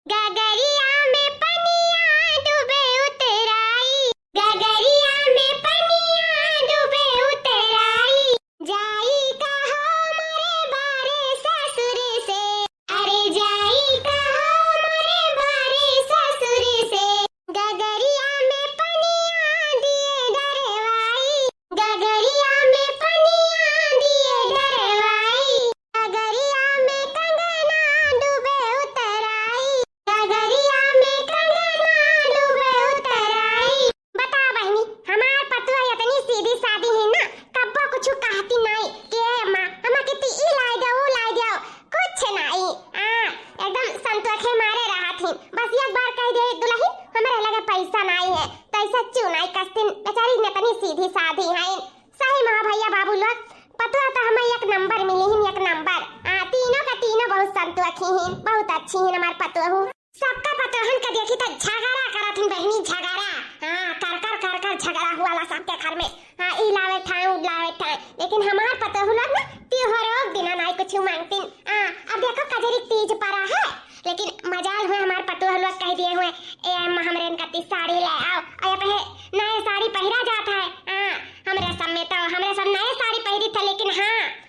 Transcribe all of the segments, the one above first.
गगरिया में पनिया डूबे उतराई, गगरिया में पनिया डूबे उतराई, जाई कहो मोरे बारे ससुर से, अरे जाई कहो मोरे बारे ससुर से, गगरिया में पनिया दिए डरवाई, गगरिया में पनिया दिए डरवाई, गगरिया में कंगना डूबे उतराई, गगरिया में कंगना डूबे उतराई। बता बहनी, हमार पतुआ इतनी सीधी सादी है ना, कब्बो कुछ कहती नहीं कि माँ हमें कितनी ई लाई दो वो लाई दो, कुछ नहीं। एकदम संतोखे मारे रहा थी, बस एक बार कह दे दुल्हन हमारे लगे पैसा नहीं है तो ऐसा क्यों नहीं कसतीन, बेचारी इतनी सीधी सादी है। सही माँ भैया बाबू लोग, पतुआ तो हमें एक नंबर मिली ही, एक नंबर। तीनों का तीनों बहुत संतोखी हैं, बहुत अच्छी हैं हमार पतुआ। सबका पतोहन का देखी तो झगड़ा करत हन बहनी, झगड़ा। कर कर झगड़ा हुआ ला सबके घर में। ई लावे ठाए उ लावे ठाए, लेकिन हमार पतोह लोग ना त्योहारों दिना नहीं कुछ मांगतीन। अब देखो कजरी तीज पड़ा है, लेकिन मजाल हुए हमार पतोह लोग कह दिए हुए ए अम्मा हमरे इनकती साड़ी ले आओ, और पे नए साड़ी पहरा जाता है। हमरे सब में तो हमरे सब नए साड़ी पहरी था, लेकिन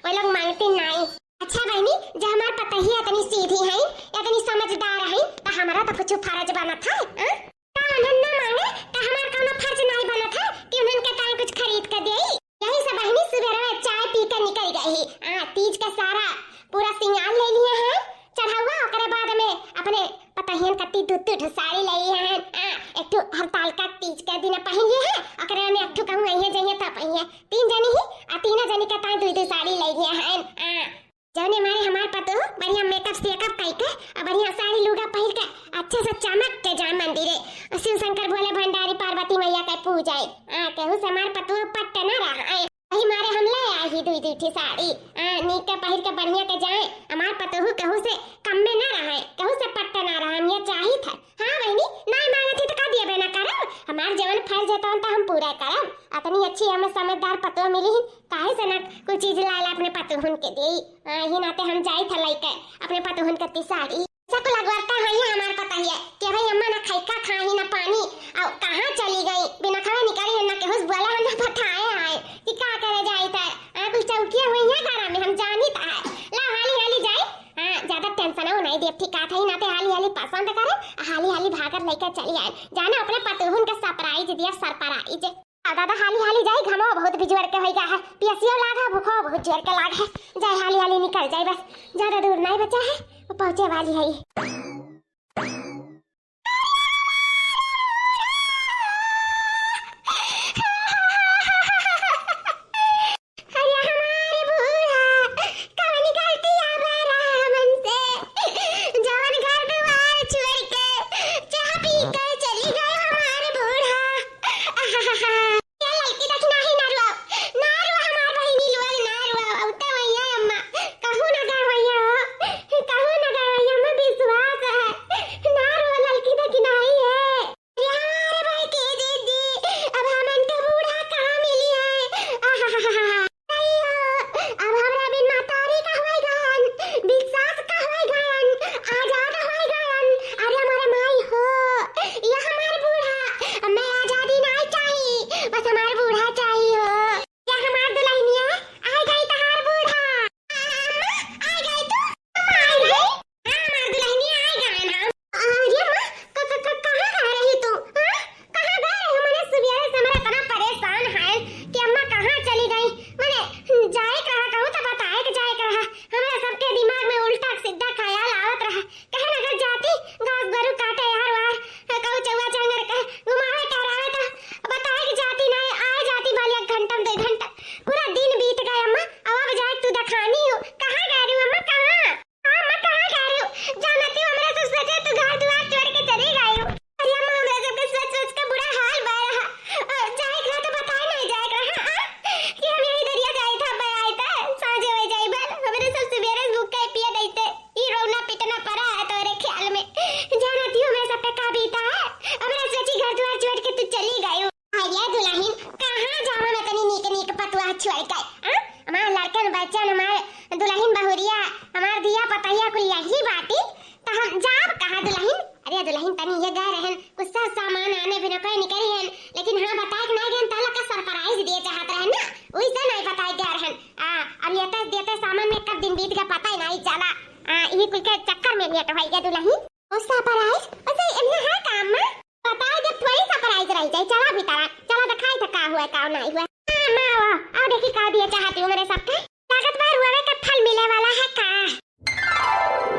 वो लोग मांगतीन नहीं। अच्छा बहनी, जब हमार पतोही इतनी सीधी है, इतनी समझदार है, तो हमारा तो कुछ फर्ज बना था। उन्हें ना मांगे तो हमार कोनो फर्ज नहीं बना था कि उन्हें के काहे कुछ खरीद के देई। यही सब बहनी सुबह चाय पी के निकल गई। तीज का सारा पूरा सिंगार ले लिए हैं, चढ़ावा ओकरे बाद में अपने पतहियन कत्ती दूध साड़ी ले लिए हैं। एक तो हड़ताल का तीज के दिन पहन लिए हैं, ओकरे में एक तो कहूं अइए जइए त पहनिए। तीन जनी ही तीनों जनी के ताई दूध साड़ी ले लिए हैं। जौने मारे हमार पतो बढ़िया मेकअप सेकअप करके और बढ़िया साड़ी लुगा पहन के अच्छे से चमक के जाए मंदिरे, शिव शंकर भोले भंडारी पार्वती मैया के पूजाए। कहूं से हमार पतो पट्ट न रहा है, वही मारे हम ले आई ही दुई दुई साड़ी नीक के पहन के बढ़िया के जाए। हमार पतो कहूं से कम में न रहा है, कहूं से पट्ट न रहा, हम ये चाहिए था। बहनी नहीं मांगे थी तो का दिए बिना करब, हमार जवन फर्ज है तो हम पूरा करब। इतनी अच्छी हमें समझदार पतो मिली, काहे से ना कोई चीज लाला अपने पतोहन के देई। ही नाते हम जाई था लइके अपने पतोहन के साड़ी सब लगवाता है। हमार पता है कि भाई अम्मा ना खाइका खाही ना पानी, और कहां चली गई बिना खाए निकली ना, केहुस बोला हम ना बताए आए कि का करे जाई था। कुछ चौकिया हुई है घर में, हम जानी था। ला हाली हाली जाए, ज्यादा टेंशन हो नहीं देव ठीक था ही नाते हाली हाली पसंद करे, हाली हाली भागर लेकर चली आए। जाना अपने पतोहन का सरप्राइज दिया, सरप्राइज। दादा हाली हाली जाए, घमो बहुत बिजोड़ के हो गया है, पियसियो लागा भूखो बहुत जोर के लाग है। जाए हाली हाली निकल जाए, बस ज्यादा दूर नहीं बचा है, वो पहुंचे वाली है। तनी ये गए रहन कुछ सब सामान आने बिना कोई निकली हन, लेकिन हां बताए कि नहीं गन ताला का सरप्राइज दिए चाहत रहन ना, ओइसे नहीं बताए गए रहन। अब ये तो देते सामान में कब दिन बीत गया पता ही नहीं चला। ये कुल के चक्कर में लेट हो गया दुल्हन। ओ सरप्राइज ओसे एमना है काम में बताए जब थोड़ी सरप्राइज रही जाए। चला भीतर चला दिखाई था का हुआ का नहीं हुआ। मां आओ देखी का दिए चाहती हूं मेरे सबके ताकतवर हुए का फल मिले वाला है का।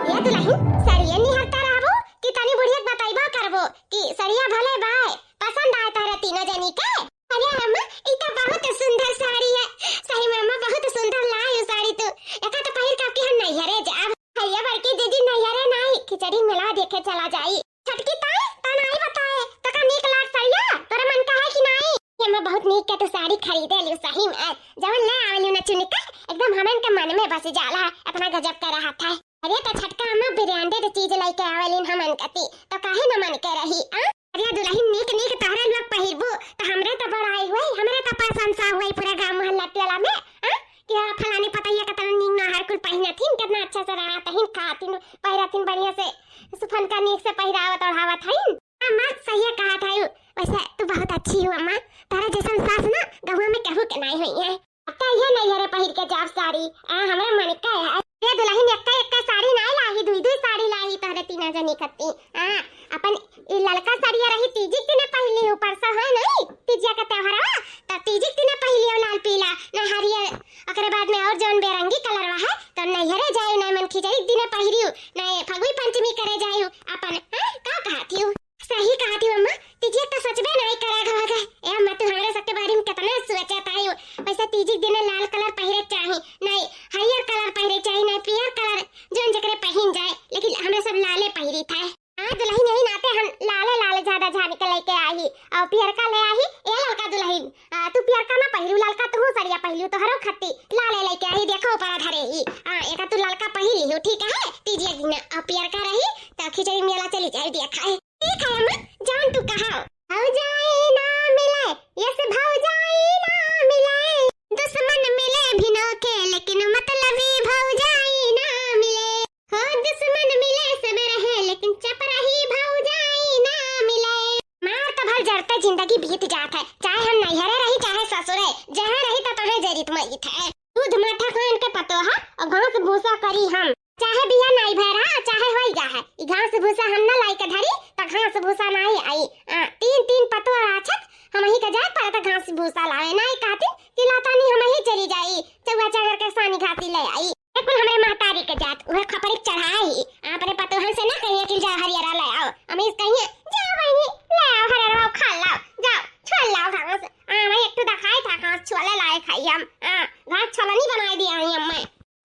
ये दुल्हन सरिया नहीं हटता रहबो कि तनी बुढ़िया बताइबो करबो कि सरिया भले बाय पसंद आए तारे तीनों जनी के। अरे अम्मा ई तो बहुत सुंदर साड़ी है। सही में अम्मा बहुत सुंदर लाई साड़ी तो एका तो पहिर का के हम नहीं हरे जा भैया बड़की दीदी नहीं हरे नहीं खिचड़ी मिला देखे चला जाई। छटकी ताई तनाई बताए तो का नीक लाग सरिया तोरा मन का है कि नहीं। ये मैं बहुत नीक के तो साड़ी खरीदे लियो सही में जवन ले आवेलियो ना चुनी का एकदम हमन के मन में बस जाला अपना गजब कर रहा था। अरे तो छटका अम्मा ब्रांडेड चीज लेके आवेलिन हमन कती तो काहे न मन के रही। अरे दुल्हन नीक नीक तहरा लोग पहिरबो तो हमरे तो बड़ाई हुई हमरे तो प्रशंसा हुई पूरा गांव मोहल्ला टोला में कि फलाने पतैया का तना नीक ना हर कुल पहिनथिन कितना अच्छा से रहतहिन खातिन पहिरथिन बढ़िया से सुफन का नीक से पहिरावत ओढ़ावत हइन। अम्मा सही कहा था वैसे तू बहुत अच्छी हो अम्मा तारा जैसन सास ना गांव में कहू के नहीं हुई है। अब ये नहीं हरे पहिर के जाब साड़ी हमरा मन का है। ये दुल्हन एक साड़ी नहीं लाही दुई साड़ी लाही तहरे तीना जनी कत्ती अपन ललका साड़िया रही तीजी तिने पहली ऊपर से है नहीं तीजिया का त्योहार त तीजी तिने पहली लाल पीला न हरियर ओकरे बाद में और जौन बेरंगी कलर है तो नैहरे जायो न मन खिचड़ी दिने पहिरियो न फगुई पंचमी करे जायो अपन का कहती हूं सही कहती हूं अम्मा तीजी तो सचबे नहीं करे होगा। ए अम्मा तू हमरे सबके बारे में कितना सोचत आयो वैसे तीजी दिन लाल कलर पहिरे चाही नहीं हरियर कलर पहिरे चाही नहीं पियर कलर जोन जकरे पहिन जाए लेकिन हमरे सब लाले पहिरी था। हां दुल्हन यही नाते हम लाले ज्यादा झाड़ के लेके आई और पियर का ले आई। ए ललका दुल्हन तू पियर का ना पहिरू ललका तू सरिया पहिलू तो हरो खत्ती लाले लेके आई देखो ऊपर धरे ही एका तू ललका पहिली हो ठीक है तीजी दिन और पियर का रही तो खिचड़ी मेला चली जाए देखा ठीक है अम्मा जान तू कहा भाव जाए ना मिले यस भाव जाए ना मिले दुश्मन मिले भी नोखे लेकिन मतलबी भाव जाए ना मिले हो दुश्मन मिले सब रहे लेकिन चपराही भाव जाए ना मिले। मार तो भर जरते जिंदगी बीत जात है चाहे हम नैहरे रही चाहे ससुरे जहाँ रही तो तोहे जरित मईत है। दूध माठा खान के पतो है और घास भूसा करी हम चाहे बिया नहीं भरा चाहे होई जा है घास भूसा हम ना लाई के धरी तो घास भूसा नहीं आई तीन पतो राछत हम ही के जाए पर तो घास भूसा लावे नहीं कहती तिलाता नहीं हम ही चली जाई चौवा चागर के सानी घासी ले आई एक हमरे महतारी के जात वह खपरी चढ़ाई अपने पतो हम से ना कहिए कि जा हरियरा ले आओ हम इस कहिए जा बहनी ले आओ हरियरा खा लाओ जाओ छोल लाओ घास मैं एक तो दिखाई था घास छोले लाए खाई हम घास छोला नहीं बनाई दिया हई अम्मा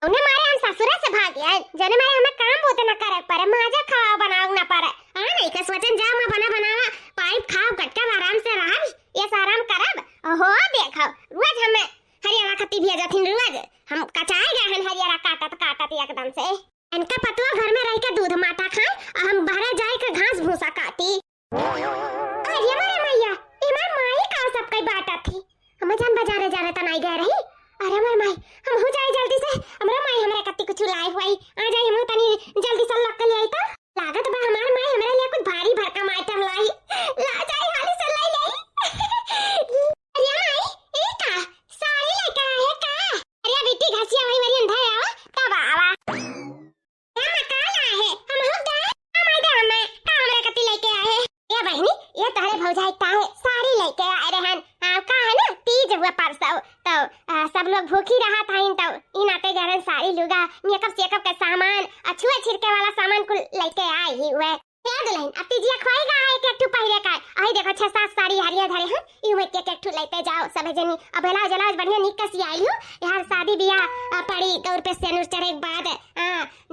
उन्हें मारे हम ससुरा से भाग गए जने मारे हमें काम होते न करे पर माजा खाओ बनाओ न पर नहीं के सोचन जा मैं बनावा पाइप खाओ गटका आराम से रहब ये आराम करब ओहो देखो रोज हमें हरियाणा खत्ती भी जाथिन रोज हम कचाए गए हन हरियाणा काटत एकदम से इनका पतवा घर में रह के दूध माटा खाए और हम बाहर जाए के घास भूसा काटी। अरे मारे मैया इमार माई का सब कई बात थी हम जान बाजारे जा रहे त नहीं गए रही। अरे माय माय हम हो जाए जल्दी से हमरा माय हमरा कत्ती कुछ लाए हुई आ जाए हम तनी जल्दी से लग के ले आई त लागत बा हमार माय हमरा लिए कुछ भारी भरकम आइटम लाई ला जाए हाली से लाई लाई। अरे माय ए का साड़ी लेके आए का अरे बेटी घसिया भाई मेरी अंधा आओ तब आवा हम का लाए है हम हो गए माय दे हमें का हमरा कत्ती लेके आए ये बहनी ये तहरे भौजाई का है साड़ी लेके आए रहन का है ना तीज हुआ परसों तो सब लोग भूखी रहा था इन तो इन आते गरन साड़ी लुगा मेकअप का सामान अछुआ छिड़के वाला सामान को लेके आए ही हुए क्या दुल्हन अब तीजिया खोएगा एक एक ठू पहिरे का आई देखो 6-7 साड़ी हरिया धरे हैं इवे एक एक ठू लेते जाओ सब जनी अब बेला जला बढ़िया निक कसी आई हो यार शादी बियाह पड़ी गौर पे सेनुर चढ़े के बाद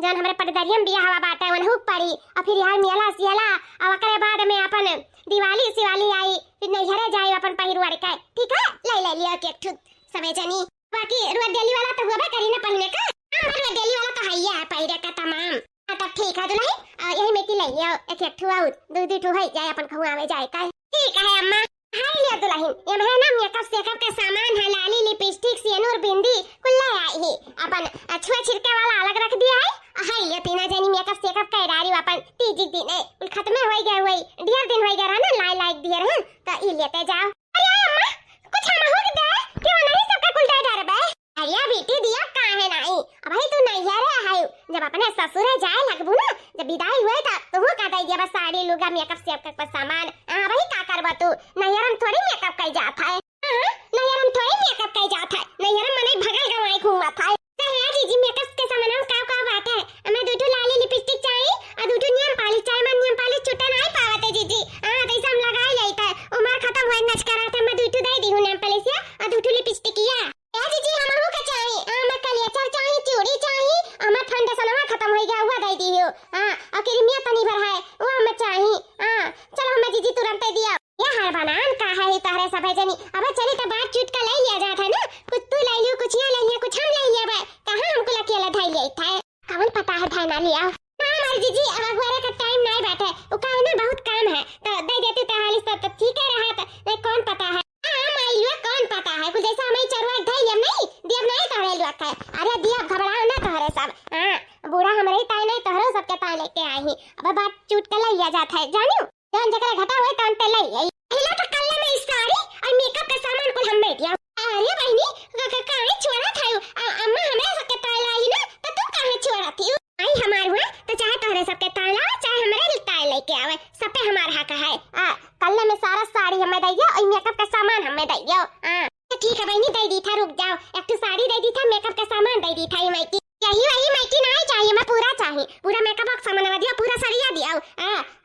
जन हमरे पटदरियम बियाह हवा बाटे वनहु पड़ी और फिर यार मेला सियाला और ओकरे बाद में अपन दिवाली सिवाली आई फिर नैहरे जाए अपन पहिरवा के ठीक है ले लिया एक ठू सब जनी बाकी रुआ डेली वाला तो होबे करी ना पहिने का रुआ डेली वाला तो है पहिरे का तमाम तब ठीक है दुल्हन यही मेकी ले लियो एक एक ठू आउट दो ठू है जाए अपन खुआवे जाए का ठीक है अम्मा हाय लियो दुल्हन ये है ना मेकअप का सामान है लाली लिपस्टिक सिंदूर बिंदी कुल ले आई ही अपन छुआ छिड़के वाला अलग रख दिया है हाय ले तीना जनी मेकअप सेकअप कर डारी अपन तीजी दिन है खत्म हो गया वही ढेर दिन हो गया ना लाई लाइक दिए हैं तो ई लेते जाओ। अरे अम्मा कुछ हम हो गया क्यों नहीं सबका कुलटा डार बे। अरे बेटी दिया काहे नहीं अब भाई तू नहीं यार है जब अपने ससुर जाए लगबू ना जब विदाई हुए था तो वो का दई दिया बस साड़ी लुगा मेकअप सेकअप का सामान हां भाई का करबा तू नहीं यार हम थोड़ी मेकअप कर जात है नहीं यार हम थोड़ी मेकअप कर जात है नहीं यार मने भगल गवाई घूमा था जी मेकअप के सामान हम का बात है हमें दूठू लाली लिपस्टिक चाहिए और दूठू नियम पालिश चाहिए मन नियम पालिश छुट्टा नहीं पावते जीजी हां तो हम लगा ही लेता है उम्र खत्म होए नच करा था मैं दूठू दे दी हूं नियम पालिश और दूठू लिपस्टिक या ए जीजी हमहु का चाहिए हां मैं कलिया चाहिए चूड़ी चाहिए हमें ठंडा सनवा खत्म हो गया हुआ दे दी हो हां और क्रीमिया तनी भर है वो हमें चाहिए हां चलो हमें जीजी तुरंत दे दिया ये हर बनान का है तारे सब जनी अब चली तो बात चूट का ले लिया जात है ना कुछ तू ले लियो कुछ ये ले लियो कुछ हम ले लिया बे कहां हमको अकेला धाई ले था कौन पता है धाई ना लिया ना हमारी जीजी अब अगवारे का टाइम नहीं बैठे वो का ना बहुत काम है तो दे देती तो हालिस तो ठीक है रहा तो नहीं कौन पता है हां माइलुआ कौन पता है कुछ जैसा हमें चरवा धाई हम नहीं दिया नहीं तोरे लुआ का अरे दिया घबराओ ना तोरे सब हां बूढ़ा हमरे ताई नहीं तोरे सबके ताई लेके आई अब बात चूट का ले लिया जाता है जानियो जान जकरा घटा हुए तन ते ले आई पहला तो कल में साड़ी और मेकअप का सामान को हम दे दिया। अरे बहनी काहे छोड़ा था अम्मा हमें सबके ताला आई ना तो तू काहे छोड़ा थी आई हमार हुआ तो चाहे तोहरे सबके ताला चाहे हमारे ताला लेके आवे सब पे हमार हक है कल में सारा साड़ी हमें दे दिया और मेकअप का सामान हमें दे दिया ठीक है बहनी दे दी था रुक जाओ एक तो साड़ी दे दी था मेकअप का सामान दे दी था माइकी यही वही माइकी नहीं चाहिए मैं पूरा चाहिए पूरा मेकअप का सामान दिया पूरा सरिया दिया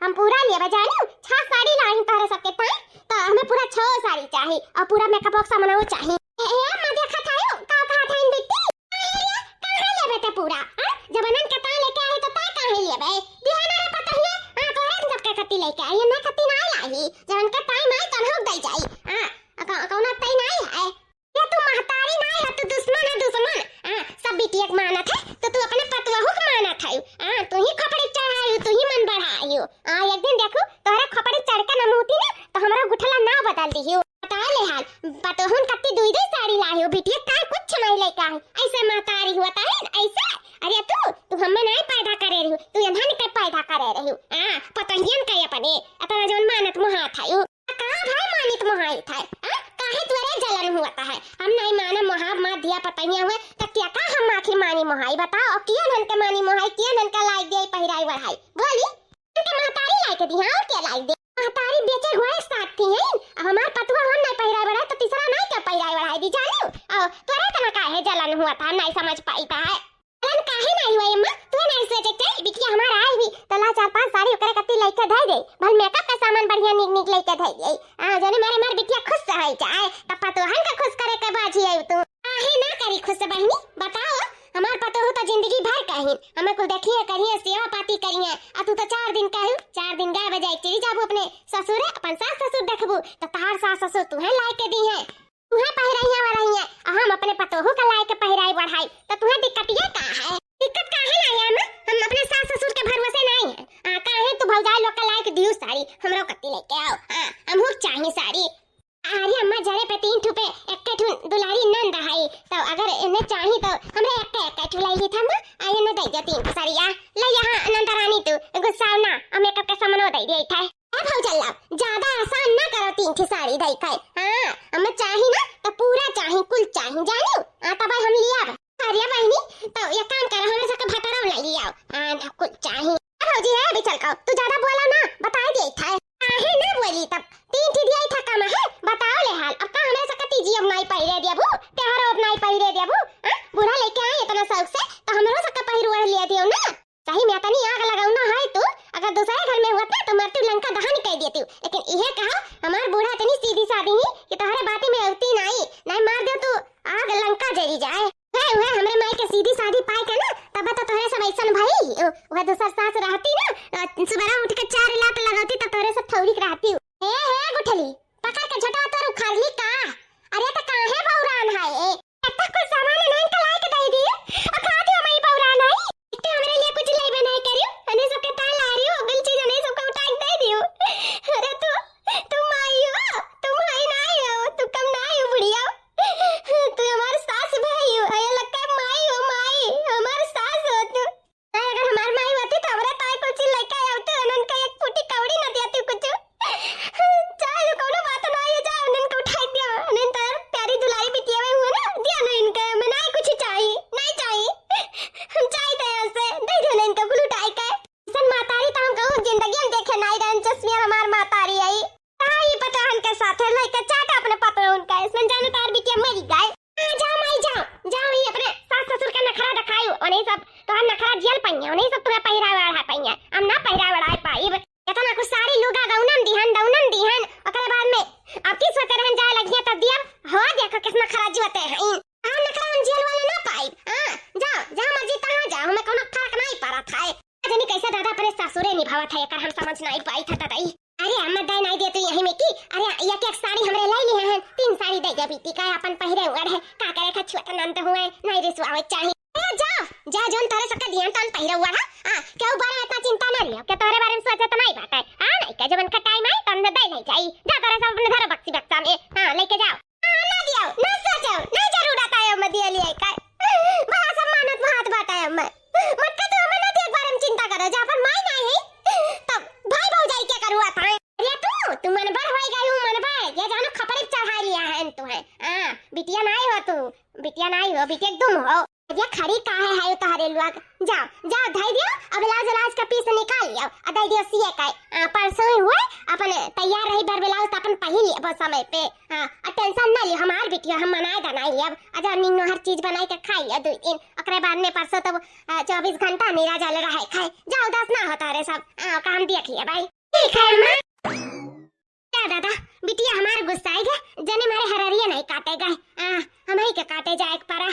हम पूरा ले बजानी 6 साड़ी लाई तोहरे सबके पास तो हमें पूरा 6 साड़ी चाहिए और पूरा मेकअप का सामान वो चाहिए ए मैं देखा था का कहा था इन बिट्टी कहां ले बेटा पूरा जब अनन का ता लेके आए तो ता कहां ले बे ध्यान रे पता है हां तोरे सबके खत्ती लेके आए ना खत्ती ना लाई जवन का टाइम है तन हो दई जाई कौन तई नहीं है ये तू महतारी नहीं है तू दुश्मन है दुश्मन सब बिटिया के मानत है तो तू अपने पतवाहू के मानत है तू ही खपड़ी चढ़ाई तू ही मन बढ़ाई एक दिन देखो तोहरा खपड़ी चढ़ के न होती ना तो हमरा गुठला ना बदल दी बता ले हाल पतोहन कत्ती दुई दुई साड़ी लाई हो बिटिया का कुछ नहीं लेके आई ऐसे महतारी हुआ है ऐसे अरे तू हमें नहीं पैदा करे रही तू यहां निकल पैदा करे रही पतंगियन के अपने अपना जोन मानत मुहा था कहां भाई मानित मुहाई था काहे तुरे जलन हुआ है हम नहीं माने मुहा मा दिया पतंगिया हुए तो क्या का हम आखिर मानी मुहाई बताओ किया धन के मानी मुहाई किया धन का लाई दे पहिराई बढ़ाई बोली के महतारी लाई के दी हां क्या लाई दे महतारी बेचे हुए साथ थी हैं अब हमार पतवा हम नहीं पहिराई बढ़ाई तो तीसरा नहीं क्या पहिराई बढ़ाई दी जानियो तुरे तना काहे जलन हुआ था नहीं समझ पाई था है जलन काहे नहीं हुआ अम्मा तू नहीं सोचे चल बिटिया हमार आई भी तला 4-5 साड़ी ओकरे कत्ती लेके धई दे भल मेकअप का सामान बढ़िया निक निक लेके धई दे जने मारे बिटिया खुश रहे चाहे तब तो हन का खुश करे के बाजी आई तू काहे ना करी खुश बहनी बताओ हमार पतो हो तो जिंदगी भर कहीं हमें को देखिए करिए सेवा पाती करिए आ तू तो 4 दिन कहू 4 दिन गए बजाई चली जाबू अपने ससुर अपन सास ससुर देखबू तो तार सास ससुर तुहे लाई के दी है तुहे पहिराइया वरहिया हम अपने पतोहू का लाई के पहिराई बढ़ाई तो तुहे दिक्कतिया का है दिक्कत काहे ना है हम अपने सास ससुर के भरोसे नहीं है काहे तू भौजाई लोग का लाई के दियो साड़ी हमरो कत्ती लेके आओ हमहु चाहिए साड़ी अरे अम्मा जरे पे 3 ठुपे एक ठु दुलारी नंद है तो अगर इन्हें चाहिए तो हमरे एक ठु लाई ली था ना आये न दे दे 3 साड़िया ले यहां नंद रानी तू गुस्सा ना मेकअप का सामान दे दे था ए भौजल्ला ज्यादा आसान ना करो 3 ठु साड़ी दई खाए हां हमें चाहिए ना तो पूरा चाहिए कुल चाहिए जानियो तब हम लिया अरे बहनी तो ये काम कर हमरे सबके भतरा ले लिया कुल चाहिए भौजी है भी चल का तू ज्यादा बोला ना बता दे था काहे ना बोली तब 3 ठि दिया था काम है बताओ ले हाल अब का हमरे सबके तीजी अब नहीं पहिरे देबू त्योहार अब नहीं पहिरे देबू बूढ़ा लेके आए इतना शौक से तो हमरो सबके पहिरवा ले दियो ना सही में तनी आग लगाऊ ना है तू अगर दूसरे घर में हुआ तो मरती लंका दहन कर देती लेकिन इहे कहा हमार बूढ़ा तनी सीधी सादी ही कि तोहरे बाती में औती नहीं मार दे तू आग लंका जरी जाए वे हमरे माई के सीधी सादी पाई के ना तब तो तोहरे सब ऐसन भाई वो दूसर सास रहती ना सुबह उठ के 4 लात लगाती तो तोहरे सब थौड़ी रहती हे गुठली पकड़ के झटा तो उखाड़ ली का अरे तो काहे बौरान है इतना कुछ सामान नहीं तो ला के दे दी खा दियो मई बौरान है इतने हमरे लिए कुछ ले बनाई करियो अने सबके ता ला रही हो बिल चीज हमें सबको उठा के दे दियो अरे तू माई हो तुम आई नहीं हो तू कम नहीं हो बुढ़िया तू हमार सास भाई हो ये लगता है माई हो माई हमार सास हो तू ढेर पाई था तई। अरे अम्मा दाई नहीं दे तो यही में की। अरे एक एक साड़ी हमरे लाई ली है, 3 साड़ी दे जा बीती का अपन पहिरे उड़ है का करे का छुआ नंत हुए नहीं रे सुआवे चाहिए। ए जा जा जोन तोरे सका दियन तन पहिरे हुआ हां क्यों बारे इतना चिंता न लियो के तोरे बारे में सोचे त नहीं बात है। हां नहीं के जवन का टाइम है तन दे नहीं चाहिए। जा तोरे सब अपने घर बक्सी बक्सा में हां लेके जाओ। हां ना दियो ना सोचो नहीं जरूर आता है मत दिया लिए का बड़ा सम्मानत में हाथ बाटा है मैं मत का तो मैं ना एक बारे में चिंता करो जा पर मैं नहीं है तब भाई भौजाई क्या करूँ आता है। अरे तू मन बर होई गई हूं मन बर ये जानो खपरे चढ़ा लिया है तू है। हां बिटिया नहीं हो तू बिटिया नहीं हो बिटिया तुम हो। ये खड़ी काहे है तोहरे लोग जाओ जाओ धाई दियो अब लाज का पीस निकाल लियो आ धाई दियो सिए का परसों हुए अपन तैयार रही बर ब्लाउज अपन पहन लियो बस समय पे। हां टेंशन ना लियो हमार बिटिया हम मनाए बनाई लियो आजा निन्नो हर चीज बनाई के खाई लियो 2 दिन ओकरे बाद में परसों तब 24 घंटा मेरा जल रहा है खाए जाओ दस ना होता रे सब काम देख लिया भाई ठीक है मां। दादा बिटिया हमारे गुस्सा गए जने मारे हररिया नहीं काटे गए हम ही के काटे जाए परा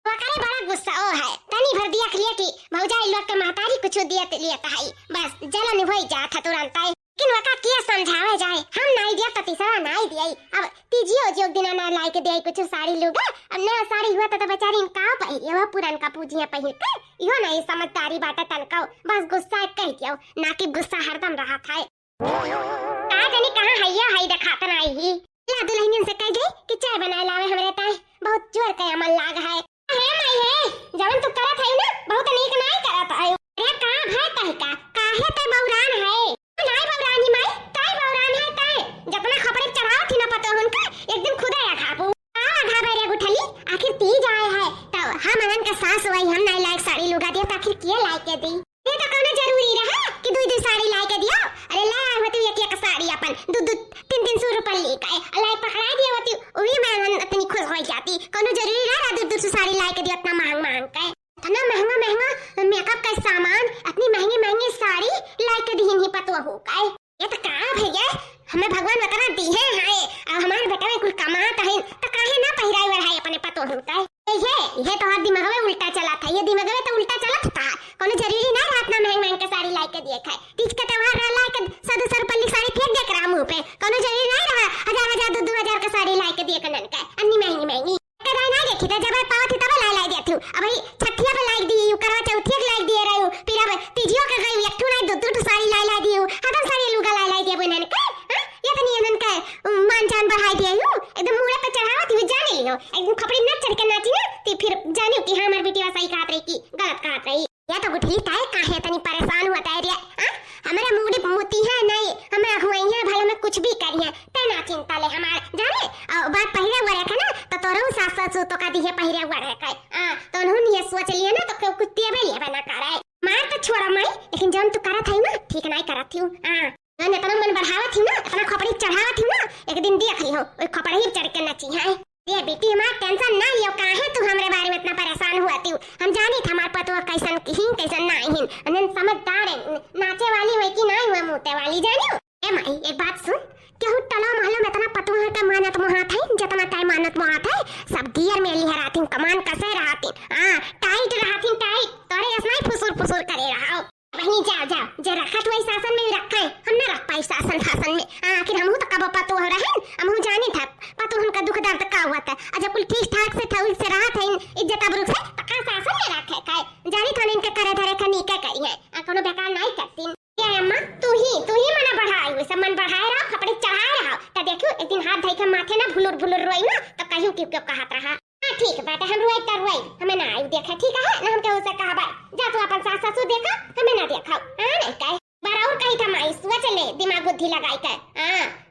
वकारे बड़ा गुस्सा ओ है तनी भर दिया खलिया की भौजाई लोग के महतारी कुछ दिया लिया है बस जलन होई जात है तुरंत है लेकिन वका किया समझावे जाए हम नहीं दिया तो तीसरा नहीं दिया अब तीजियो जो दिन ना लाई के दिया कुछ साड़ी लूगा अब नया साड़ी हुआ तो बेचारी का पहिए वो पुरान का पूजिया पहिर के इहो नहीं समझदारी बात तनका बस गुस्सा कह दियो ना कि गुस्सा हरदम रहा था का जाने कहां हैया है दिखाता नहीं ही ला दुल्हन से कह गई कि चाय बना लावे हमरे ताई बहुत जोर के अमल लाग है जवन तू करत है ना बहुत नीक नहीं करत है। अरे का भाई कह का काहे ते बौरान है नहीं बौरानी माई ताई बौरान है ताई जतना खपरे चढ़ाव थी ना पतो हुनका एक दिन खुदा या खाबू घाबे रे गुठली आखिर ती जाए है तो हम अनन का सास वही हम नहीं लायक साड़ी लुगा दिया तो आखिर किए लायक के दी ये तो कोनो जरूरी रहा कि 2 साड़ी लायक के दियो। अरे ला होती एक साड़ी अपन 2-3 रुपए लेके अल्लाह पकड़ा दिया होती वही मैं इतनी खुश हो जाती कोनो जरूरी रहा 2 साड़ी लायक दियो इतना महंग के इतना महंगा मेकअप का सामान इतनी महंगी साड़ी लायक दी ही पतो हो काय ये तो का भैया हमें भगवान बता दी है अब हमारे बेटा में कुल कमाता है तो काहे ना पहिराई बढ़ाई अपने पतो हो काय ये तो हाथ दिमाग में उल्टा चला था ये दिमाग में तो उल्टा चला था कोनो जरूरी ना रात ना महंग के साड़ी लायक दिए खाए तीज का त्योहार रहा लायक 100 रुपए की साड़ी फेंक दे करा मुंह पे कोनो जरूरी ना रहा 1000 2-2000 का साड़ी लायक दिए कनन का अन्नी महंगी कदा ना देखी तो जब पावत थी तब लाई देती हूं अब भाई छठिया पे लायक दी करवा चौथिया के लायक दिए रही हूं फिर अब तीजियो के गई एक ठू नहीं 2 साड़ी लाई दी हूं हदम साड़ी लुगा लाई दिए बनन का ये तो नहीं नन का मान जान बढ़ाई दिए हूं एकदम मुंह पे चढ़ावत हुई जाने लियो एकदम खपड़ी न चढ़ के नाची ना तो फिर जानियो कि हमार बेटी सही कहत रही की गलत कहत रही या तो गुठली ताए काहे तनी परेशान हुआ ताए रे हमरा मूडी मोती है नहीं हमरा हुई है भले में कुछ भी करिए तना चिंता ले हमार जाने और बात पहिरे हुआ रखा ना तो तोरो सास तो का दिए पहिरे हुआ रखा तो उन्होंने ये सोच लिया ना तो कुछ देवे लिए बना करे मार तो छोड़ा मैं लेकिन जब तू करत है ना ठीक नहीं करत हूं मैं इतना मन बढ़ावत थी ना इतना खपड़ी चढ़ावत थी ना एक दिन देख लियो ओए खपड़ी ही चढ़ के नची है ये बेटी हमार टेंशन ना लियो काहे तू हमरे बारे में इतना परेशान हुआ तू हम जानी था हमार पतो कैसन कैसन नहीं हिन अनन समझदार है नाचे वाली हुई कि नहीं हुआ मोटे वाली जानियो ए माई एक बात सुन केहू टला महल में इतना पतो है का मानत मोहात है जितना टाइम मानत मोहात है सब गियर में लिहरातिन कमान कसे रहतिन टाइट रहतिन टाइट तोरे असनाई फुसुर करे रहो वहीं जाओ जे रखा तो शासन में रखा है हम ना रख पाई शासन में आखिर हमहू तो कब पतो हो रहे हमहू जानी था पतो उनका दुख दर्द का हुआ था जब कुल ठीक ठाक से था से रहा था इज्जत अबरू से तो का शासन में रखे काय जानी था इनके करे धरे का नीके करी है कोनो बेकार नहीं करती ये अम्मा तू ही मना बढ़ाई हुई सब मन बढ़ाए रहा खपड़ी चढ़ाए रहा तो देखियो एक दिन हाथ धई के माथे ना भुलुर रोई ना तो कहियो क्यों कहत रहा ठीक बेटा हम रोई हमें ना आई देखा ठीक है ना हम के उसे कहा भाई जा तू अपन सास ससुर देखा हमें ना देखा नहीं काय बराबर कही था माई सोच ले दिमाग बुद्धि लगाई के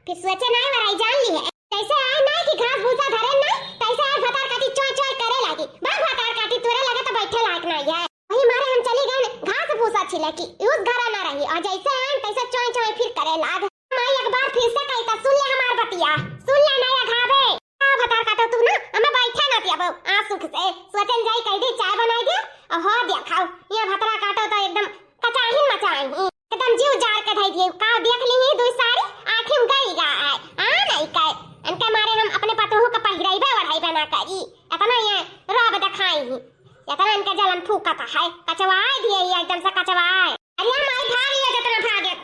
फिर सोचे नहीं वराई जान ली है कैसे आए ना कि घास भूसा धरे ना कैसे आए भतार काटी चोय करे लगी बाग भतार काटी तोरे लगे तो बैठे लायक नहीं है वही मारे हम चली गए घास भूसा छिले की यूज घरा ना रही और जैसे आए तैसे चोय फिर करे लाग माई एक बार फिर से कही था सुन ले हमार बतिया सुन ले ना घावे भतार काटो तू ना हमें बैठे ना दिया बहु सुख से सोचन जाई कह दी चाय बनाई दे और हो दिया खाओ ये भतरा काटो तो एकदम कचाही मचाई एकदम जीव जार के धई दिए का देख ली 2 साड़ी आखिर गई गा नहीं काय इनके मारे हम अपने पतोहू का पहिराइबे बढ़ाइबे ना करी इतना ये रोब दिखाई इतना इनके जलन फूकता है कचवाई दिए एकदम से कचवाई अरे माई भाग ये जितना भागे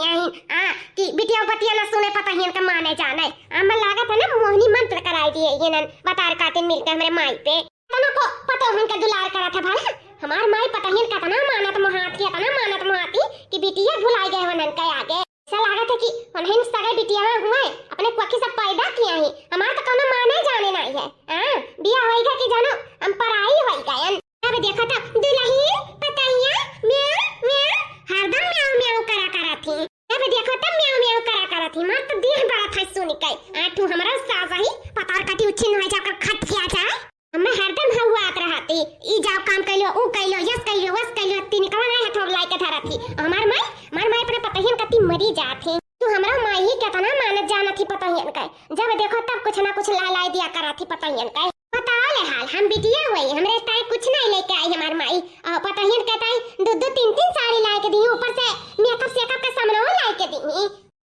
दिया ही कि बिटिया बतिया ना सुने पता ही इनका माने जाने मैं लागत है ना मोहिनी मंत्र कराई दिए ये नन बतार कातिन मिलके हमरे माई पे तना को पता उनका दुलार करा था भला हमार माई पता ही इनका तना मानत मोहाती तना मानत मोहाती कि बिटिया भुलाई गए वनन के आगे ऐसा लागत है कि उन्हें सगे बिटिया हुए अपने क्वकी सब पैदा किया ही हमार तो कोनो माने जाने नहीं है बिया होइगा कि जानो हम पराई होई गयन अब देखा था दुल्हन पतैया म्याऊ म्याऊ हरदम म्याऊ म्याऊ करा थी अब देखो तब म्याऊ म्याऊ करा थी मां तो देह बड़ा था सुन के आठू हमरा साजा ही पतार काटी उछिन हो जाकर खट किया जाए हमें हरदम हुआत रहती ई जाओ काम कइलो ऊ कइलो यस कइलो वस कइलो तीन कवा नहीं हथोब लाई के धरा थी हमार माई अपने पतहियन कति मरी जाती तू हमरा माई ही केतना मानत जाना थी पतहियन के जब देखो तब कुछ ना कुछ ला दिया करा थी पतहियन के बताओ ले हाल हम बिटिया हुई हमरे ताई कुछ नहीं लेके आई हमार माई पतहियन कहता है दो तीन साड़ी ला के दी ऊपर से मेकअप सेकअप का सामान ला के दी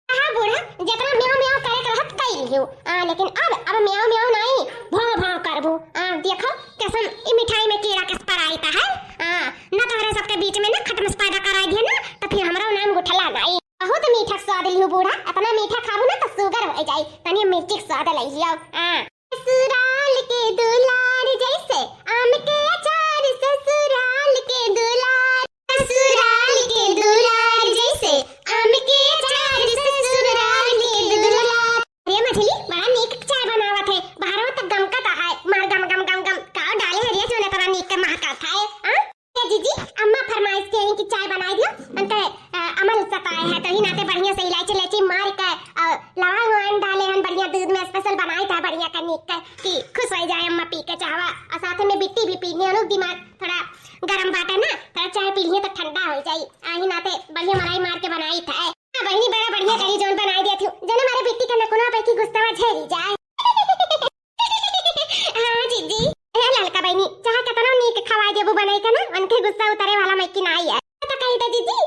हां बूढ़ा जितना म्याऊ म्याऊ करे के रहत कई लियो लेकिन अब म्याऊ म्याऊ नहीं भाव भाव करबो देखो कैसन ई मिठाई में कीड़ा किस पर आईता है न तोहरे सबके बीच में ना खटमस पैदा कराई दिए ना तो फिर हमरा नाम गुठला नहीं बहुत मीठा स्वाद लियो बूढ़ा इतना मीठा खाबो ना तो शुगर हो जाई तनी मिर्ची स्वाद ले लियो ससुराल के दुलार जैसे आम के अचार ससुराल के दुलार ससुराल के दुलार जैसे आम के अचार ससुराल के दुलार ये मछली बड़ा नीक चाय बनावत है बाहरों तक गमकता है मार गम गम गम गम का डाले हरिया जो ने तोरा नीक के महकता है ये जीजी अम्मा फरमाइश के कि चाय बनाई दियो अंते अमल सताए है तो ही नाते बढ़िया से इलायची मार के लवंग वान डाले हन बढ़िया दूध में स्पेशल बनाई था बढ़िया का नीक का कि खुश हो जाए अम्मा पी के चाहवा और साथ में बिट्टी भी पीनी है दिमाग थोड़ा गरम बाटे ना थोड़ा चाय पी लिए तो ठंडा हो जाए आही नाते बढ़िया मलाई मार के बनाई था बहनी बड़ा बढ़िया करी जोन बनाई दिया थी जने मारे बिट्टी का नकुना पे की गुस्सा झेरी जाए हां जीजी ए ललका बहनी चाह केतना नीक खवाई देबो बनाई के ना उनके गुस्सा उतारे वाला मैं की नहीं है तो कही तो जीजी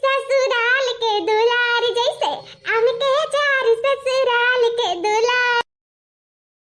ससुराल के दुलार जैसे आम के अचार ससुराल के दुलार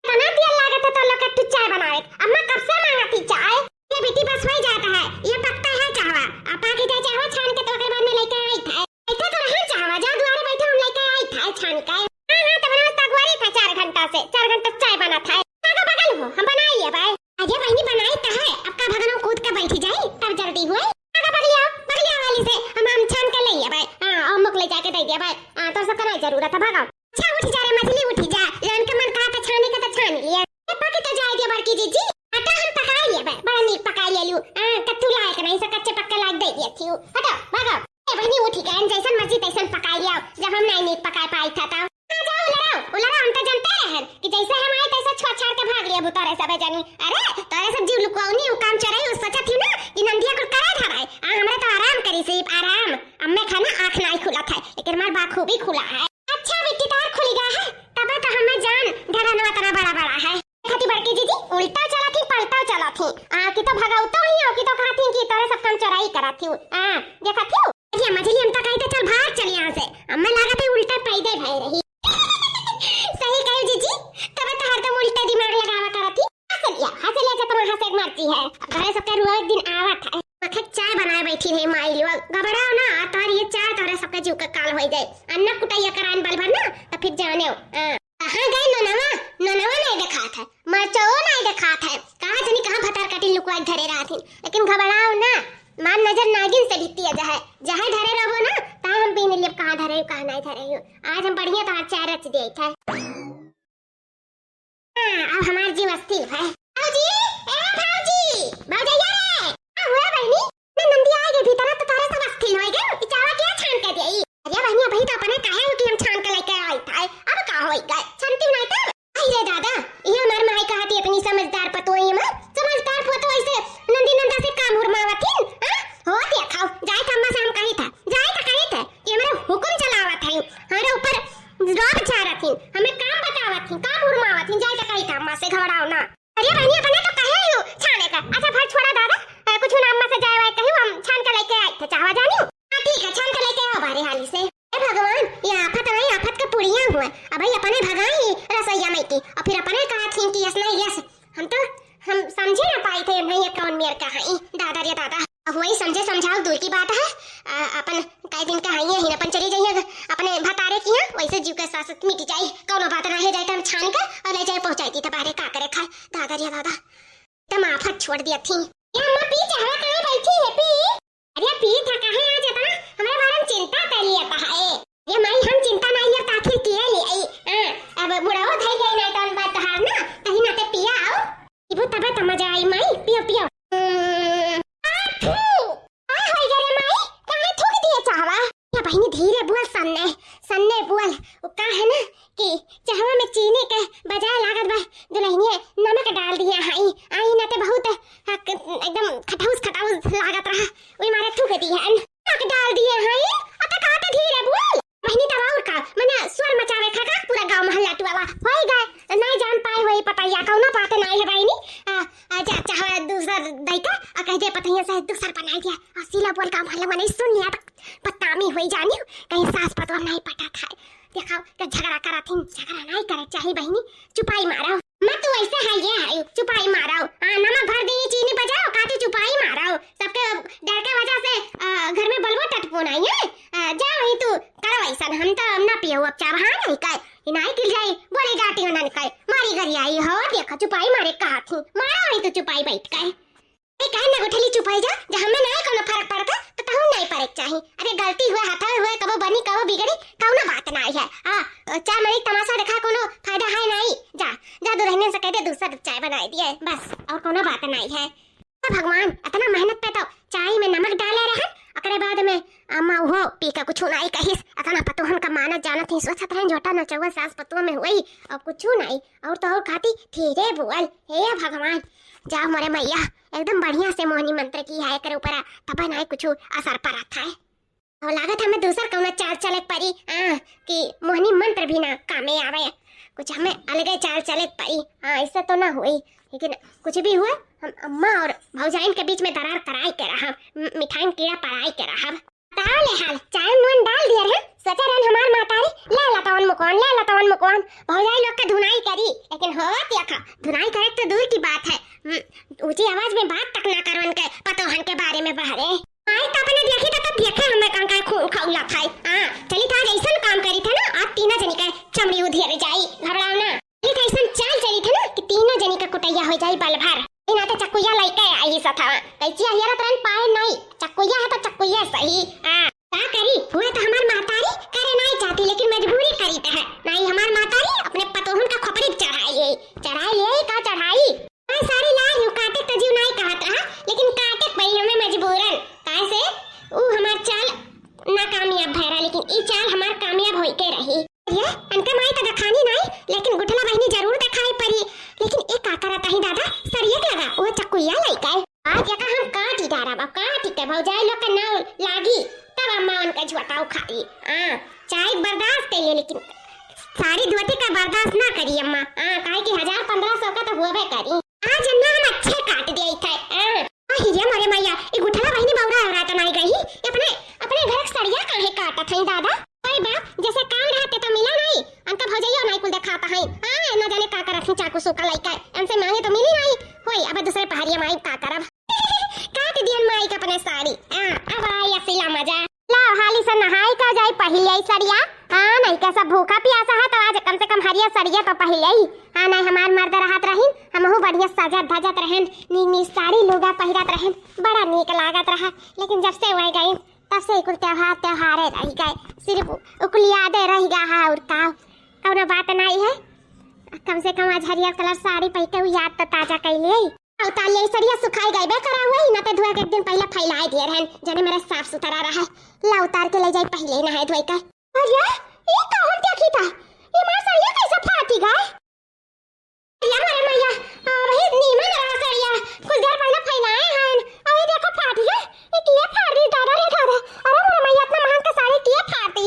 तना दिया लागत है तो लोग कट्टू चाय बनाए अम्मा कब से मांगती चाय ये बेटी बस हो जाता है ये पकता है चाहवा आपा के चाहवा छान के तो के बाद में लेके आई था ऐसा तो रहा चाहवा जा द्वारे बैठे हम लेके आई था छान के हां तो बना तगवारी था 4 घंटा से 4 घंटा चाय बना था का बगल हो हम बनाई है भाई अजय बहनी बनाई तो है अब का भगनो कूद के बैठी जाए तब जल्दी हुए का बगलिया वाली से हम छान के ले भाई हां और मुक ले जाके दे दिया भाई तो सब कराई जरूरत है भागो अच्छा उठ जा रे मछली उठी जा जान के मन कहा था छाने का तो छान लिया पकी तो जाए दिया बड़की जीजी आटा हम पका लिया भाई बड़ा नीक पका लिया लू कत्तू लाए के नहीं से कच्चे पक्के लाग दे दिया थी हटो भागो ए बहनी उठी गए जैसन मर्जी तैसन पका लिया जब हम नहीं नीक पका पाई था तो जाओ उलरा हम तो जानते हैं कि जैसे हम आए तैसे छोड़ छाड़ के भाग लिया बुतारे सब जानी अरे तारे सब जीव लुकाउनी उ काम चराई उस सोचा थी ना कि नंदिया को करा धराई हमरे तो आराम करी सिर्फ आराम अम्मे खाना आंख नहीं खुला था लेकिन हमार बात खूब ही खुला है अच्छा बेटी तार खुली गया है तब तो हमें जान धरनवा तना बड़ा है खती बड़की जीजी उल्टा चला थी पलटा चला थी कि तो भगाउतो ही हो कि तो कहती कि तारे सब काम चराई करा थी देखा थी ये मछली हम तो कही तो चल भाग चल यहां से अम्मा लागत है उल्टा पैदे भई रही सही कही जीजी तब तो हरदम उल्टा दिमाग लगावा करती हंस लिया तो हंस एक मारती है घरे सबके रुआ एक दिन आवत है वक्त चाय बनाए बैठी है माई लोग घबराओ ना तार ये चाय तोरे सबके जीव का काल हो जाए अन्ना कुटाइया करान बल भर ना तो फिर जाने कहां गए नोनवा नहीं देखा था मरचो नहीं देखा था कहां जनी कहां भतार काटी लुकवाई धरे रहा थी लेकिन घबराओ ना मान नजर नागिन से भित्ती जहां धरे रहो ना ता हम पीने लिए कहां धरे कहां नहीं धरे आज हम बढ़िया तो चाय रच दे था अब हमार जीव अस्थिर है भाऊजी भौजैया रे हुआ बहनी मैं नंदी आ गई भीतर तो तारे सब अस्थिर हो गए चावा क्या छान के देई अरे बहनी अभी तो अपने काहे हो कि हम छान के लेके आई था अब का होई गए छनती नहीं था आई रे दादा ये हमार माई कहती इतनी समझदार पतोई में समझदार पतो ऐसे नंदी नंदा से काम उरमावथिन हो देखो जाए था अम्मा से हम कही था कि हमारे हुक्म चलावत है हमारे ऊपर रोब चारथिन हमें काम बतावथिन काम उरमावथिन जाए तो कही था अम्मा से घबराओ ना अरे बहनी अपने तो कहे ही छाने का अच्छा भर छोड़ा दादा कुछ ना अम्मा से जाए वाए कही हम छान के लेके आए थे चाहवा जानी हां ठीक है छान के लेके आओ बारे हाली से ए भगवान ये आफत का पुड़िया हुआ अब भाई अपने भगाई रसैया में की और फिर अपने कहा थी कि यस नहीं यस हम समझे ना पाई थे नहीं कौन मेर का है दादा रे दादा अब वही समझे समझाओ दूर की बात है। अपन कई दिन का हाइए ही अपन चली जाइए अपने भतारे की यहाँ, वैसे जीव के साथ मिट जाए। कौनो बात ना है, जाए हम छान कर और ले जाए पहुंचाई थी तबारे का करे खाए। दादा जी दादा तम आफत छोड़ दिया थी। ये अम्मा पी चाहवा कहां बैठी है पी? अरे पी था कहां आ जाता हमारे बारे में चिंता कर लिया है। ये माई हम चिंता नहीं लेता आखिर किए ले आई। अब बुढ़ाओ धई गई नहीं तो बात हार ना कहीं ना ते पिया आओ इबो तबे त मजा आई माई पियो पियो। बहनी धीरे बोल सन्ने सन्ने बोल। वो का है ना कि चाहवा में चीनी के बजाय लागत बा दुल्हनिए नमक डाल दिया हाई आई ना ते बहुत एकदम खटाउस खटाउस लागत रहा ओई मारे थूक दी है नमक डाल दिए हाई अत काटे धीरे बोल। बहनी तब और का मने स्वर मचावे खा पूरा गांव मोहल्ला टुवा होई गए नहीं जान पाए वही पतैया कौनो बात नहीं है बहनी। जा चाहवा दूसर दैका आ कह दे पतैया से दूसर बनाई दिया और सीला बोल का मोहल्ला मने सुन लिया पत्तामी हुई जानी कहीं सास पतो नहीं पटा था। देखो कि झगड़ा करा थी झगड़ा नहीं करे चाहिए बहनी चुपाई मारो मत तू ऐसे है ये है चुपाई मारो। नमक भर दी चीनी बजाओ काटी चुपाई मारो सबके डर के वजह से घर में बलबो टटपो नहीं है। जा वही तू करो ऐसा हम तो ना पियो अब चाह नहीं कहे नहीं गिर जाए बोले डाटी होना निकाय मारी घर आई हो देखो चुपाई मारे कहा थी मारो वही तो चुपाई बैठ गए कहे ना उठली चुपाई जा जब हमें नहीं कोनो फर्क पड़ता तो कहूं नहीं पड़े चाहिए। अरे गलती हुए हाथ हुए कबो बनी कबो बिगड़ी कौनो बात नहीं है। चाय मरी तमाशा देखा कोनो फायदा है नहीं। जा जा दो रहने से कहते दूसरा चाय बनाई दिए बस और कोनो बात नहीं है। भगवान इतना मेहनत पे तो चाय में नमक डाले रहे अकरे बाद में अम्मा हो पी का कुछ नहीं कहिस इतना पतोहन का मानत जाना थी सोचत रहे झोटा न चौवा सास पतुआ में हुई और कुछ नहीं और तो और खाती धीरे बोल हे भगवान जा मोरे मैया एकदम बढ़िया से मोहनी मंत्र की है कर ऊपर तब नहीं कुछ असर पड़ा था और लागत हमें दूसर कौन चाल चले परी कि मोहनी मंत्र भी ना कामे आवे कुछ हमें अलग चाल चले परी। ऐसे तो ना हुई लेकिन कुछ भी हुआ हम अम्मा और भौजाइन के बीच में दरार कराई के रहा मिठाई कीड़ा पड़ाई के रहा ताले हाल चाय नून डाल दिया है सोचा रहन हमार मातारी ले लतावन मुकवान भौजाई लोग का धुनाई करी लेकिन हो देखा धुनाई करे तो दूर की बात है ऊंची आवाज में बात तक ना करो उनके पतोहन के बारे में बहरे आई तो अपने देखी तो देखे हमें कंका खून खौला खाई चली था ऐसा काम करी था ना आप तीनों जनी का चमड़ी उधेर जाई घबराओ ना ये तो ऐसा चाल चली था ना कि तीनों जनी का कुटैया हो जाई बल भर इना तो चक्कुया लइके आई सथा कैची हियर तरन पाए नहीं चक्कुया है तो चक्कुया सही का करी हुए तो हमार मातारी करे नहीं चाहती लेकिन मजबूरी करी है नहीं हमार मातारी अपने पतोहन का खोपड़ी चढ़ाई ले का चढ़ाई सारी लाल यू काटे तजीव नहीं कहत रहा लेकिन काटे पई हमें मजबूरन कैसे ऊ हमार चाल नाकामयाब भैरा लेकिन ई चाल हमार कामयाब होई के रही। ये अनका माई तो दिखानी नहीं लेकिन गुठला बहनी जरूर दिखाई पड़ी लेकिन एक का करता ही दादा सरियक लगा वो चक्कुया लइका आज जगह हम काटी डारा बा काटी के भौजाई लोग का नाव लागी तब अम्मा उनका झुटाऊ खाई चाय बर्दाश्त ले लेकिन सारी धोती का बर्दाश्त ना करी अम्मा काहे कि 1000-1500 का तो होबे करी आज अन्ना हम अच्छे काट दिए थे हिरिया मारे मैया ए गुठला बहनी बौरा हो तो नहीं गई अपने अपने घर सड़िया काहे काटा थई दादा ओए बाप जैसे काम रहते तो मिला नहीं अंत भौजैया नहीं कुल दिखाता है ना जाने का करत चाकू सुका लइका हमसे मांगे तो मिली नहीं होई अब दूसरे पहाड़िया माई का करब काट दियन माई का अपने साड़ी अब आई असला मजा लाओ हाली से नहाई का जाई पहले सड़िया नहीं कैसा भूखा प्यासा है तो आज कम से कम हरिया सड़िया तो पहले ही नहीं हमार मर्द रहत रहिन हमहु बढ़िया सजत धजत रहन नी साड़ी लुगा पहिरत रहन बड़ा नीक लागत रहा लेकिन जब से वही गई तब से कुल त्योहारे रह गए सिर्फ उकुल यादें रह गया है और का कौनो बात नहीं है। कम से कम आज हरियर कलर साड़ी पहन के याद तो ताजा कैले उतार ले सड़िया सुखाई गई बे करा हुई ना तो धोए के एक दिन पहले फैलाए दिए रहन जने मेरा साफ सुथरा रहा ला उतार के ले जाई पहले नहाए धोए का। अरे ये कौन देखी था ये मार सड़िया कैसे फाटी गई या मारे मैया वही नीमन रहा सड़िया कुछ देर पहले फैलाए हैं और ये देखो फाटी है ये किए फाड़ दी दादा रे दादा अरे मोरे मैया इतना महंगा का साड़ी किए फाड़ती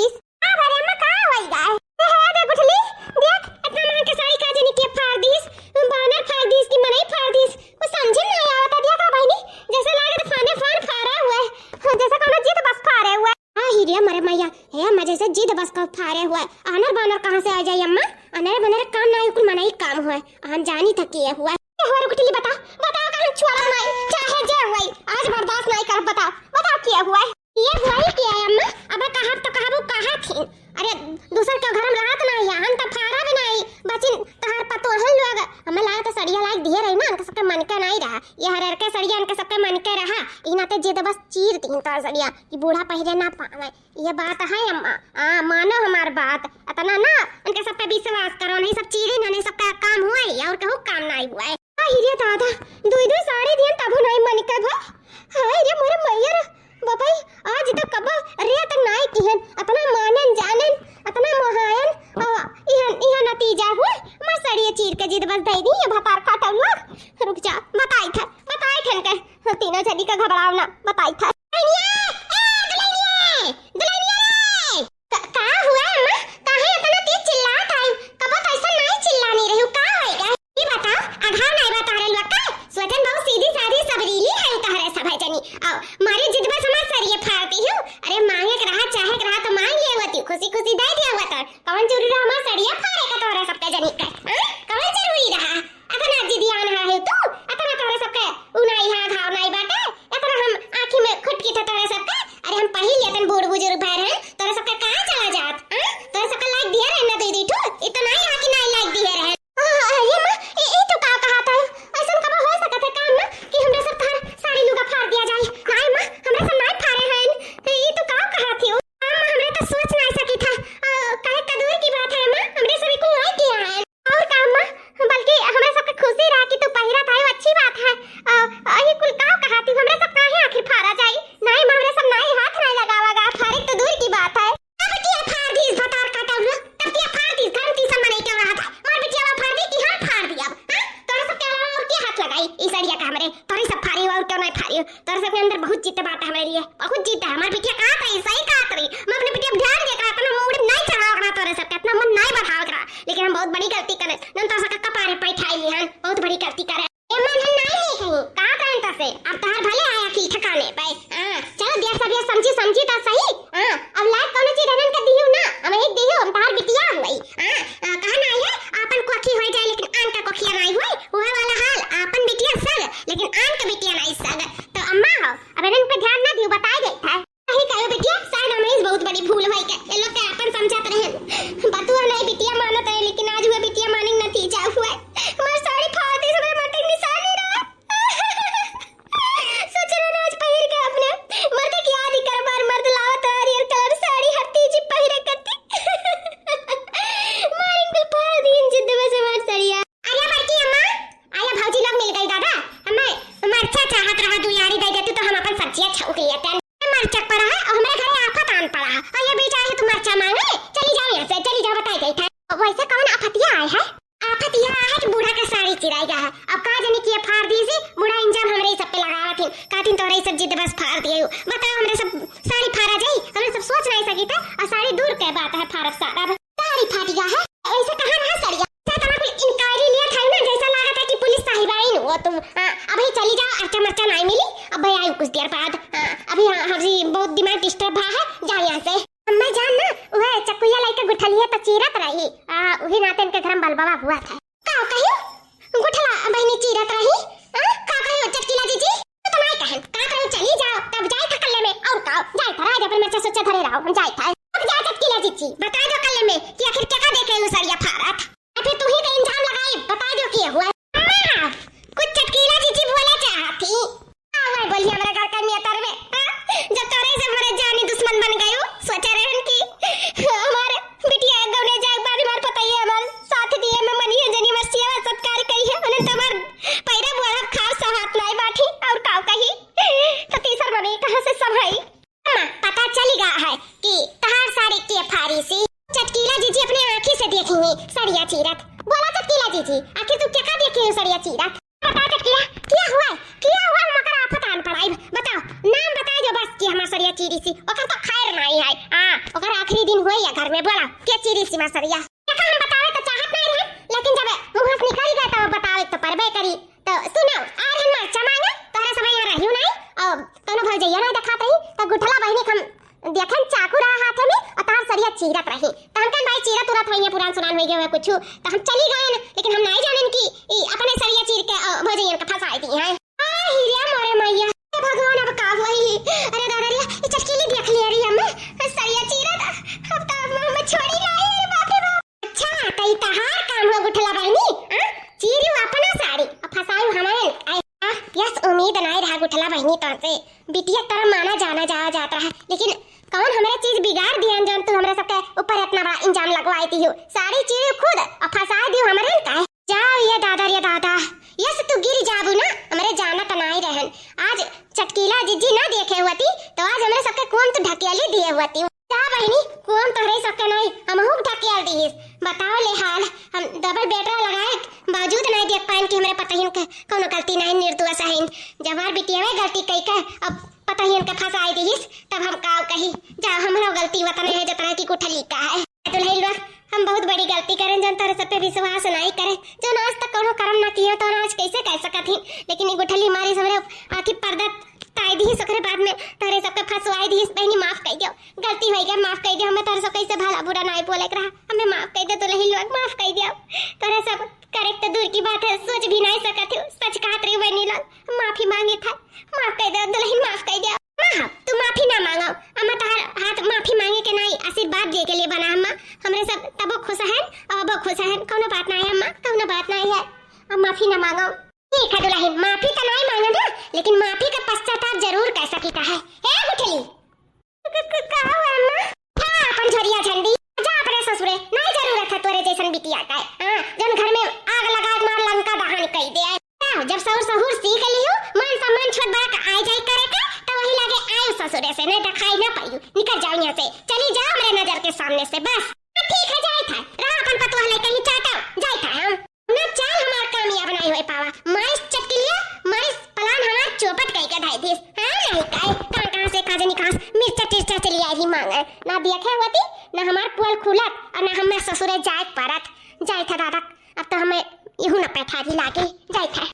अरे अम्मा का होई गई है दे गुठली देख इतना महंगा साड़ी का जनी के फाड़ दीस बानर फाड़ दीस कि मनई फाड़ दीस वो समझ नहीं आवता दिया का बहनी जैसे लागे तो फाने फान फाड़ा हुआ है जैसे कोनो जीत बस फाड़े हुआ हिरिया मरे मैया हे अम्मा जैसे जीत बस का फाड़े हुआ आनर बानर कहां से आ जाई अम्मा अनरे बनरे काम नहीं कुल मनाई काम हुआ हम जानी थकी हुआ हुआ गुठली बताओ बताओ कहां छुआ नहीं चाहे जे हुई आज बर्दाश्त नहीं कर बताओ बताओ क्या हुआ है ये हुआ ही क्या है अम्मा अब कहां तो कहबो कहां थी अरे दूसर के घर में रहत नहीं है हम तो फारा भी नहीं बचिन तहार पतो हन लोग हम ला तो सड़िया लायक दिए रही ना उनके सबके मन का नहीं रहा ये हर के सड़िया उनके सबके मन के रहा इना ते जे बस चीर तीन तो सड़िया कि बूढ़ा पहिरे ना पावे ये बात है अम्मा मानो हमार बात अतना ना उनके सब पे विश्वास करो नहीं सब चीरी नहीं सबका काम हुआ है और कहू काम नहीं हुआ है हिरिया दादा दुई साड़ी दियन तबो नहीं मन के भो हाय रे मोरे मैयर बाबा आज तो कब रे त नहीं किहन अतना मानन जानन अतना मोहायन इहा नतीजा हुआ मैं सड़िए चीर के जिद बस दे दी ये भतार काटल रुक जा बताई थन के तीनों जदी का घबराव ना बताई था का हुआ अम्मा काहे इतना तेज चिल्लात है कब तो ऐसा नहीं चिल्लानी रही का होएगा ये बताओ आघाव नहीं बता रहे लोग का स्वतन बहुत सीधी सादी सबरीली है तहरे सब है जनी आओ मारी जिद बस हमार सरिये फाड़ती हूं अरे मांगे के रहा चाहे के रहा तो मांग ले होती खुशी खुशी दे दिया हुआ तो कौन जरूरी रहा हमार सरिये फाड़े का तोरे सबके जनी का कौन जरूरी रहा अतना जिदी आना है तू अतना तोरे सबके उनाई हा घाव नहीं बाटे अतना हम आंखी में खुटकी थे तोरे सबके अरे हम पहले तन बूढ़ बुजुर्ग भर हैं तोरे सबके कहां चला जात तोरे सबके लाइक दिया रहना दे दी ठू इतना ही हा कि नहीं लाइक दिए रहे ये मां ए तो का कहा था ऐसा कब हो सकत है काम ना कि हमरा सब थार साड़ी लुगा फाड़ दिया जाए नहीं मां हमरा सब नहीं फाड़े हैं ये तो का कहा थी मां हमरे तो सोच नहीं सकी था काहे कदूर की बात है मां हमरे सभी को नहीं किया है और काम मां बल्कि हमरा सबके खुशी रहा कि तू पहिरा था अच्छी बात है ये कुल का कहा थी हमरा सब काहे आखिर फाड़ा जाए नहीं मां हमरा सब नहीं हाथ नहीं लगावागा फाड़े तो दूर की बात है बिटिया फाड़ दी बता काटा लो तब बिटिया फाड़ दी घर ती सब नहीं कर रहा था मार बिटिया फाड़ दी कि हां फाड़ दिया तोरे सब के अलावा और क्या हाथ लगाई इस अड़िया का हमरे तोरे सब फाड़ी और क्यों नहीं फाड़ी तोरे सब के अंदर बहुत जीत बात है हमारे लिए बहुत जीत है हमार बिटिया कहां था सही कहा तरी मैं अपने बिटिया ध्यान दे कहा अपना मूड नहीं चढ़ाओ करा तोरे सब इतना मन नहीं बढ़ाओ करा लेकिन हम बहुत बड़ी गलती करे नन तो सबका कपारे पैठाई ली हन बहुत बड़ी गलती करे ए मन हम नहीं ली कहीं का करन त से अब तहार भले आया की ठिकाने पे चलो दिया सब ये समझी तो सही अब लाइक कौन चीज रहन के दियो ना हम एक दियो हम तहार बिटिया हुई कहा ना है आपन कोखी हो जाए लेकिन आन का कोखिया नहीं हुई वो वाला हाल आपन बिटिया सग लेकिन आन का बिटिया नहीं सग तो अम्मा हो अब इनन पे ध्यान ना दियो बताई गई था सही कहो बिटिया शायद हमें बहुत बड़ी भूल हुई के ये लोग के आपन समझत रहे बतुआ नहीं बिटिया मानत है लेकिन आज हुआ बिटिया मानिंग नतीजा हुआ हमार साड़ी फाड़ दी सब मत निशान नहीं रहा सोच रहा आज पहिर के अपने मर्द की याद कर बार मर्द लावत हरियर कलर साड़ी हर तेजी पहिरे करती मारिंग बिल फाड़ दी जिद में से मार सड़िया आया बड़की अम्मा आया भौजी लोग मिल गई दादा हमें मरचा चाहत रहा तू यारी दे देती तो हम अपन सब्जियां छौक लिया तन मरचा पड़ा है और हमारे घर आफत आन पड़ा है और ये बेटा है तू मरचा मांगे चली जाओ यहां से चली जाओ बताई गई था वैसे कौन आफतिया आया है आफत यह है कि बूढ़ा का साड़ी चिराई गया है अब का जाने की फाड़ दी सी बूढ़ा इंजाम हमरे सब पे लगावा थी कातिन तोरे सब जिद बस फाड़ दिए बताओ हमरे सब साड़ी फाड़ा जाई हमरे सब सोच नहीं सकी था और साड़ी दूर के बात है फाड़ सारा साड़ी फाड़ गया है ऐसे कहां रहा सड़िया तमा कोई इंक्वायरी लिया था ना जैसा लगा था कि पुलिस साहिब आई वो तुम अभी चली जाओ अच्छा मरचा नहीं मिली अब भाई आई कुछ देर बाद अभी हमारी बहुत दिमाग डिस्टर्ब है जाओ यहां से अम्मा जान ना वह चकुया लाइक गुठलिए तो चीरत रही वही नाते इनके घर में बलबवा हुआ था का कहियो गुठला बहनी चीरत रही का कहियो चटकीला जीजी तो नहीं कहन का कहियो चली जाओ तब जाए था कल्ले में और का जाए था राजा पर मचा सोचा धरे रहो हम जाए था अब जा चटकीला जीजी बता दो कल्ले में कि आखिर क्या देखे वो सड़िया फाड़त फिर तू ही का इंजाम लगाई बता दो क्या हुआ अम्मा कुछ चटकीला जीजी बोले चाहती मैं बोली हमारे घर का मियातर में जब तोरे से हमारे जानी दुश्मन बन गए हो सोचा रहन की हमारे बिटिया गौने जाग बारी मार पता ही हमारे साथ दिए में मनी है जनी मस्तिया सत्कार कही है उन्हें तमर पैरा बोला खास सहात नहीं बाठी और काव कही तो तीसर बनी कहां से संभाई अम्मा पता चल गया है कि तहार साड़ी के फारी सी चटकीला जीजी अपने आंखी से देखेंगे सड़िया चीरत बोला चटकीला जीजी आखिर तू क्या देखे हो सड़िया चीरत बता चटकीला क्या हुआ मकर आफत आन पड़ाई बताओ नाम बता दो बस कि हमार सड़िया चीरी सी ओकर तो खैर नहीं है ओकर आखिरी दिन हुए या घर में बोला क्या चीरी सी मसरिया क्या हम बतावे तो चाहत नहीं रहे लेकिन जब मुंह से निकल गया तो बतावे तो परबे करी तो सुनो आज हम मरचा मांगे तोरा सब यहां रहियो नहीं और तनो भौजैया नहीं दिखाते ही तो गुठला बहिनी हम देखन चाकू रहा हाथ में और तार सरिया चीरत रही त हम कन भाई चीरा तुरत होइए पुरान सुनान होई गए कुछ त हम चली गए लेकिन हम नहीं जानन कि ई अपने सरिया चीर के भजइयन के फसाई दी है आ हिरिया मोरे मैया भगवान अब का होई अरे दादा रे ई चटकीली देख ले रही हम सरिया चीरत अब त हम छोड़ी नहीं अरे बाप रे बाप अच्छा तई तहार काम हो गुठला बहनी चीरियो अपना साड़ी और फसाई हमारे यस उम्मीद नहीं रहा गुठला बहनी तो से बिटिया तरह माना जाना जाता है लेकिन कौन हमारे चीज बिगाड़ दिया जान तू हमरा सबके ऊपर इतना बड़ा इंजाम लगवाई थी सारी चीज खुद और फसा दियो हमारे का जाओ ये दादा यस तू गिर जाबू ना हमारे जाना तो नहीं रहन आज चटकीला जिज्जी ना देखे हुआती तो आज हमारे सबके कौन तो ढकेली दिए हुआती जा बहनी कौन तो रे सबके नहीं हम हुक ढकेल दी बताओ ले हाल हम डबल बेटर लगाए बावजूद नहीं देख पाइन कि हमारे पता ही कोनो गलती नहीं निर्दोष है जब हर बिटिया में गलती कई का अब पता ही उनका फंसाई दीस तब हम का कही जा हमरा गलती वतन है जतना की कुठली का है दुल्हन लोग हम बहुत बड़ी गलती करें जन तारे सब पे विश्वास नहीं करे जो आज तक कोनो कर्म ना किए तो आज कैसे कह सकत ही लेकिन ये गुठली मारी हमरे आखिर पर्दा ताई दी सकरे बाद में तारे सब पे फंसवाई दी बहनी माफ कर दियो गलती हो गई माफ कर दियो हमें तारे सब कैसे भला बुरा नहीं बोले रहा हमें माफ कर दे दुल्हन लोग माफ कर दियो तारे सब करेक्ट दूर की बात है सोच भी नहीं सकत हो सच कहत रही बहनी लोग माफी मांगे था माफ कर दे दुल्हन माफ कर दियो मां तू माफी ना मांगो अम्मा तार हाथ माफी मांगे के नहीं आशीर्वाद दे के लिए बना अम्मा हमरे सब तब खुश हैं अब खुश हैं कोनो बात नहीं अम्मा कोनो बात नहीं है अब माफी ना मांगो ठीक है दुल्हन माफी तो नहीं मांगो ना लेकिन माफी का पश्चाताप जरूर कर सकीता है ए गुठली कहो अम्मा हां अपन झरिया झंडी जा अपने ससुरे नहीं जरूरत है तोरे जैसन बिटिया का हां जन घर में आग लगा मार लंका दहन कई दे जब सहुर सीख लियो मान सम्मान छोट बड़ा का आए जाए करे का तो वही लगे आयो ससुरे से नहीं दिखाई ना पाइयो निकल जाओ यहां से चली जाओ मेरे नजर के सामने से बस ठीक है जाए था रहा अपन पतवा ले कहीं चाटा जाए था हम ना चाल हमार कामयाब नहीं होए पावा माइस चटकिलिया माइस प्लान हमार चौपट कई के धाई दिस हां नहीं काए कहां से काजे निकास मिर्चा टिर्चा चली आई ही मांगे ना देखे होती ना हमार पोल खुलत और ना हमें ससुरे जाए परत जाए था दादा अब तो हमें यहू ना पैठा भी लागे जाए था